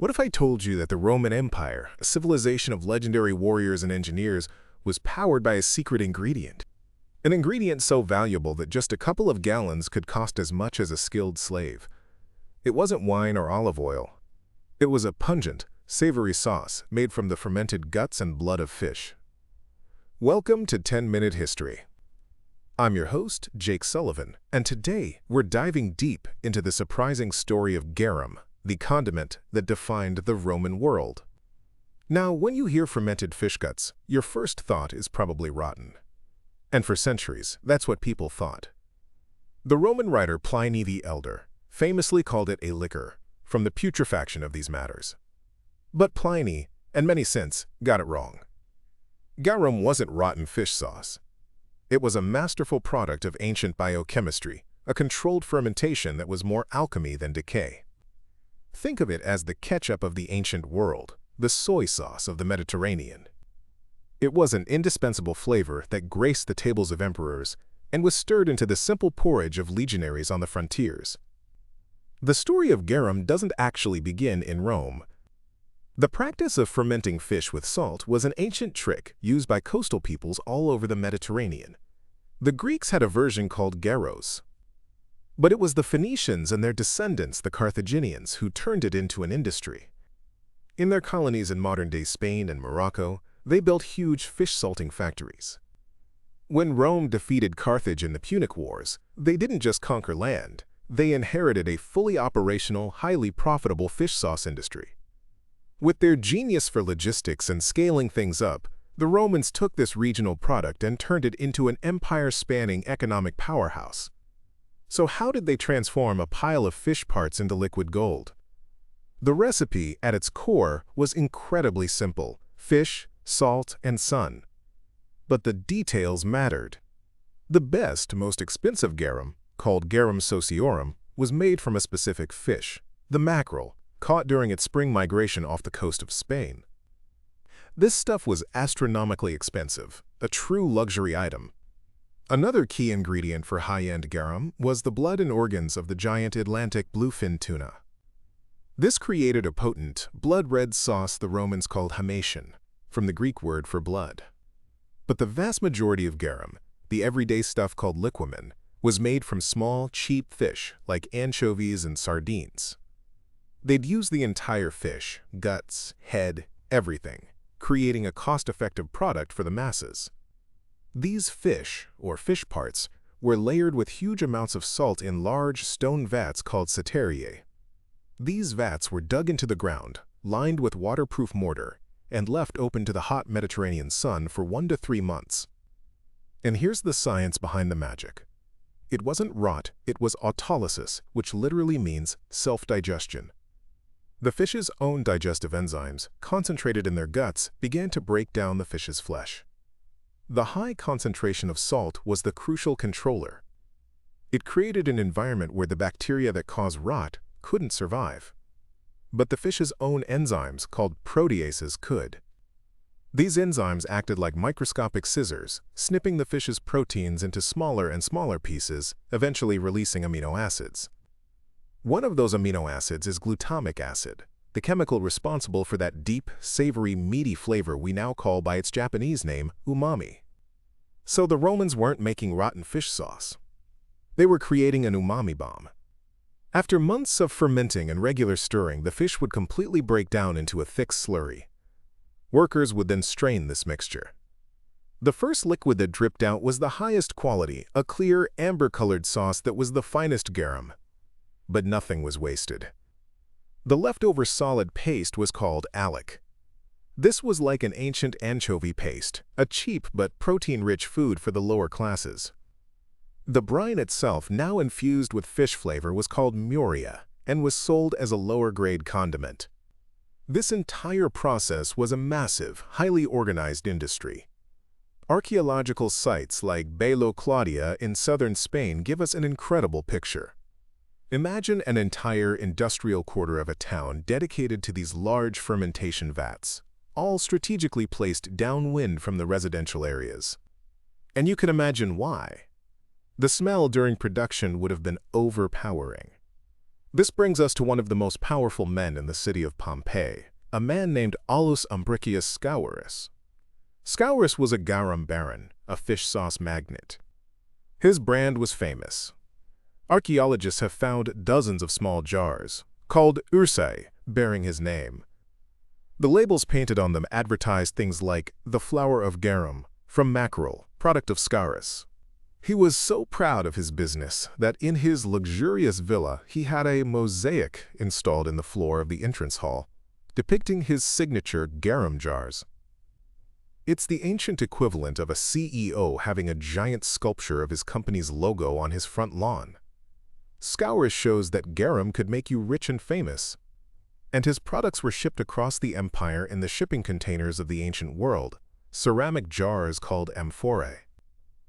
What if I told you that the Roman Empire, a civilization of legendary warriors and engineers, was powered by a secret ingredient? An ingredient so valuable that just a couple of gallons could cost as much as a skilled slave. It wasn't wine or olive oil. It was a pungent, savory sauce made from the fermented guts and blood of fish. Welcome to 10-Minute History. I'm your host, Jake Sullivan, and today we're diving deep into the surprising story of garum, the condiment that defined the Roman world. Now, when you hear fermented fish guts, your first thought is probably rotten. And for centuries, that's what people thought. The Roman writer Pliny the Elder famously called it a liquor, from the putrefaction of these matters. But Pliny, and many since, got it wrong. Garum wasn't rotten fish sauce. It was a masterful product of ancient biochemistry, a controlled fermentation that was more alchemy than decay. Think of it as the ketchup of the ancient world, the soy sauce of the Mediterranean. It was an indispensable flavor that graced the tables of emperors and was stirred into the simple porridge of legionaries on the frontiers. The story of garum doesn't actually begin in Rome. The practice of fermenting fish with salt was an ancient trick used by coastal peoples all over the Mediterranean. The Greeks had a version called gyros. But it was the Phoenicians and their descendants, the Carthaginians, who turned it into an industry. In their colonies in modern-day Spain and Morocco, they built huge fish salting factories. When Rome defeated Carthage in the Punic Wars, they didn't just conquer land, they inherited a fully operational, highly profitable fish sauce industry. With their genius for logistics and scaling things up, the Romans took this regional product and turned it into an empire-spanning economic powerhouse. So how did they transform a pile of fish parts into liquid gold? The recipe, at its core, was incredibly simple: fish, salt, and sun. But the details mattered. The best, most expensive garum, called garum sociorum, was made from a specific fish, the mackerel, caught during its spring migration off the coast of Spain. This stuff was astronomically expensive, a true luxury item. Another key ingredient for high-end garum was the blood and organs of the giant Atlantic bluefin tuna. This created a potent, blood-red sauce the Romans called hamation, from the Greek word for blood. But the vast majority of garum, the everyday stuff called liquamen, was made from small, cheap fish like anchovies and sardines. They'd use the entire fish, guts, head, everything, creating a cost-effective product for the masses. These fish, or fish parts, were layered with huge amounts of salt in large stone vats called sateriae. These vats were dug into the ground, lined with waterproof mortar, and left open to the hot Mediterranean sun for 1 to 3 months. And here's the science behind the magic. It wasn't rot, it was autolysis, which literally means self-digestion. The fish's own digestive enzymes, concentrated in their guts, began to break down the fish's flesh. The high concentration of salt was the crucial controller. It created an environment where the bacteria that cause rot couldn't survive. But the fish's own enzymes, called proteases, could. These enzymes acted like microscopic scissors, snipping the fish's proteins into smaller and smaller pieces, eventually releasing amino acids. One of those amino acids is glutamic acid, the chemical responsible for that deep, savory, meaty flavor we now call by its Japanese name, umami. So the Romans weren't making rotten fish sauce. They were creating an umami bomb. After months of fermenting and regular stirring, the fish would completely break down into a thick slurry. Workers would then strain this mixture. The first liquid that dripped out was the highest quality, a clear, amber-colored sauce that was the finest garum. But nothing was wasted. The leftover solid paste was called alec. This was like an ancient anchovy paste, a cheap but protein-rich food for the lower classes. The brine itself, now infused with fish flavor, was called muria and was sold as a lower-grade condiment. This entire process was a massive, highly organized industry. Archaeological sites like Belo Claudia in southern Spain give us an incredible picture. Imagine an entire industrial quarter of a town dedicated to these large fermentation vats, all strategically placed downwind from the residential areas. And you can imagine why. The smell during production would have been overpowering. This brings us to one of the most powerful men in the city of Pompeii, a man named Aulus Umbricius Scaurus. Scaurus was a garum baron, a fish sauce magnate. His brand was famous. Archaeologists have found dozens of small jars, called ursai, bearing his name. The labels painted on them advertised things like the flour of garum, from mackerel, product of Scaurus. He was so proud of his business that in his luxurious villa he had a mosaic installed in the floor of the entrance hall, depicting his signature garum jars. It's the ancient equivalent of a CEO having a giant sculpture of his company's logo on his front lawn. Scaurus shows that garum could make you rich and famous, and his products were shipped across the empire in the shipping containers of the ancient world, ceramic jars called amphorae.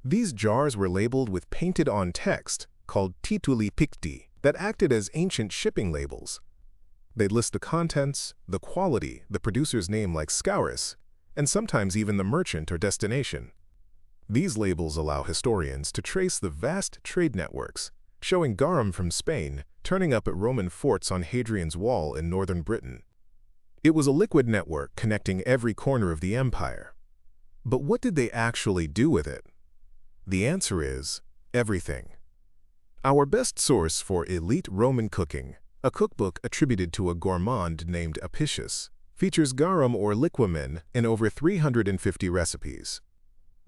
These jars were labeled with painted-on text called tituli picti that acted as ancient shipping labels. They'd list the contents, the quality, the producer's name like Scaurus, and sometimes even the merchant or destination. These labels allow historians to trace the vast trade networks, showing garum from Spain turning up at Roman forts on Hadrian's Wall in northern Britain. It was a liquid network connecting every corner of the empire. But what did they actually do with it? The answer is everything. Our best source for elite Roman cooking, a cookbook attributed to a gourmand named Apicius, features garum or liquamen in over 350 recipes.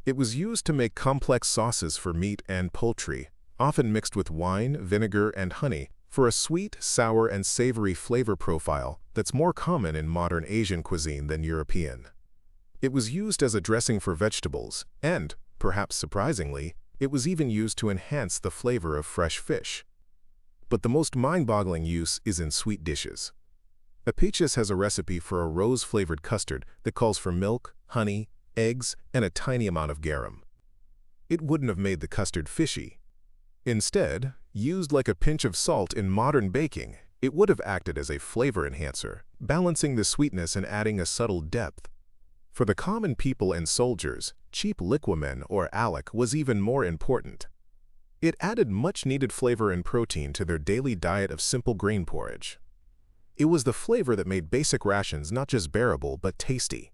It was used to make complex sauces for meat and poultry, often mixed with wine, vinegar, and honey, for a sweet, sour, and savory flavor profile that's more common in modern Asian cuisine than European. It was used as a dressing for vegetables, and, perhaps surprisingly, it was even used to enhance the flavor of fresh fish. But the most mind-boggling use is in sweet dishes. Apicius has a recipe for a rose-flavored custard that calls for milk, honey, eggs, and a tiny amount of garum. It wouldn't have made the custard fishy. Instead, used like a pinch of salt in modern baking, it would have acted as a flavor enhancer, balancing the sweetness and adding a subtle depth. For the common people and soldiers, cheap liquamen or alec was even more important. It added much-needed flavor and protein to their daily diet of simple grain porridge. It was the flavor that made basic rations not just bearable but tasty.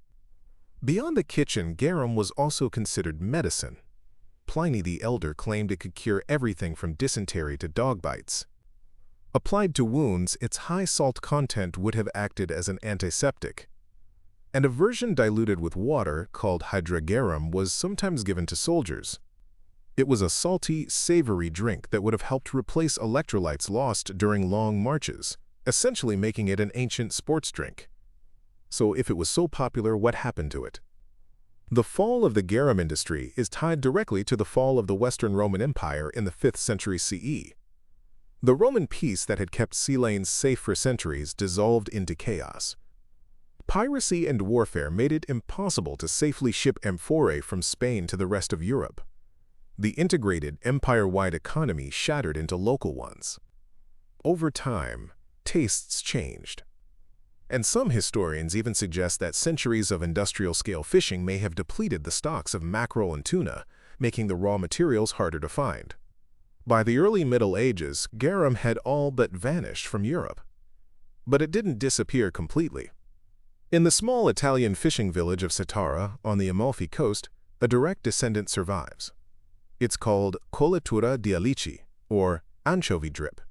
Beyond the kitchen, garum was also considered medicine. Pliny the Elder claimed it could cure everything from dysentery to dog bites. Applied to wounds, its high salt content would have acted as an antiseptic. And a version diluted with water, called hydragarum, was sometimes given to soldiers. It was a salty, savory drink that would have helped replace electrolytes lost during long marches, essentially making it an ancient sports drink. So if it was so popular, what happened to it? The fall of the garum industry is tied directly to the fall of the Western Roman Empire in the 5th century CE. The Roman peace that had kept sea lanes safe for centuries dissolved into chaos. Piracy and warfare made it impossible to safely ship amphorae from Spain to the rest of Europe. The integrated, empire-wide economy shattered into local ones. Over time, tastes changed. And some historians even suggest that centuries of industrial-scale fishing may have depleted the stocks of mackerel and tuna, making the raw materials harder to find. By the early Middle Ages, garum had all but vanished from Europe. But it didn't disappear completely. In the small Italian fishing village of Satara on the Amalfi coast, a direct descendant survives. It's called colatura di alici, or anchovy drip.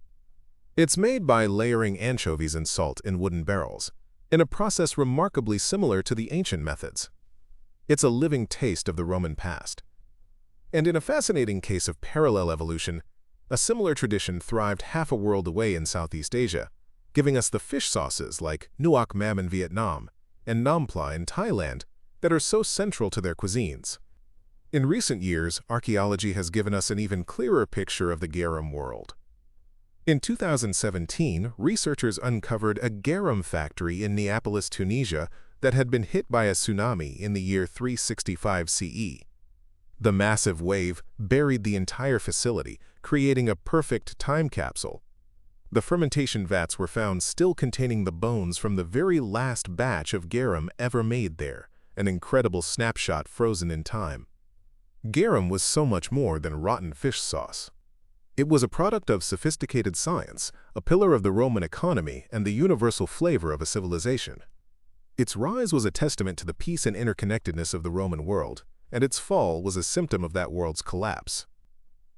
It's made by layering anchovies and salt in wooden barrels, in a process remarkably similar to the ancient methods. It's a living taste of the Roman past. And in a fascinating case of parallel evolution, a similar tradition thrived half a world away in Southeast Asia, giving us the fish sauces like nuoc mam in Vietnam and nam pla in Thailand that are so central to their cuisines. In recent years, archaeology has given us an even clearer picture of the garum world. In 2017, researchers uncovered a garum factory in Neapolis, Tunisia, that had been hit by a tsunami in the year 365 CE. The massive wave buried the entire facility, creating a perfect time capsule. The fermentation vats were found still containing the bones from the very last batch of garum ever made there, an incredible snapshot frozen in time. Garum was so much more than rotten fish sauce. It was a product of sophisticated science, a pillar of the Roman economy, and the universal flavor of a civilization. Its rise was a testament to the peace and interconnectedness of the Roman world, and its fall was a symptom of that world's collapse.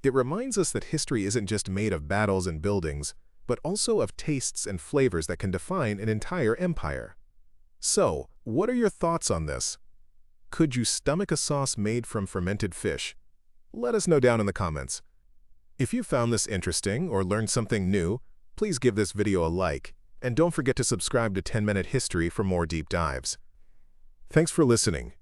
It reminds us that history isn't just made of battles and buildings, but also of tastes and flavors that can define an entire empire. So, what are your thoughts on this? Could you stomach a sauce made from fermented fish? Let us know down in the comments. If you found this interesting or learned something new, please give this video a like, and don't forget to subscribe to 10-Minute History for more deep dives. Thanks for listening.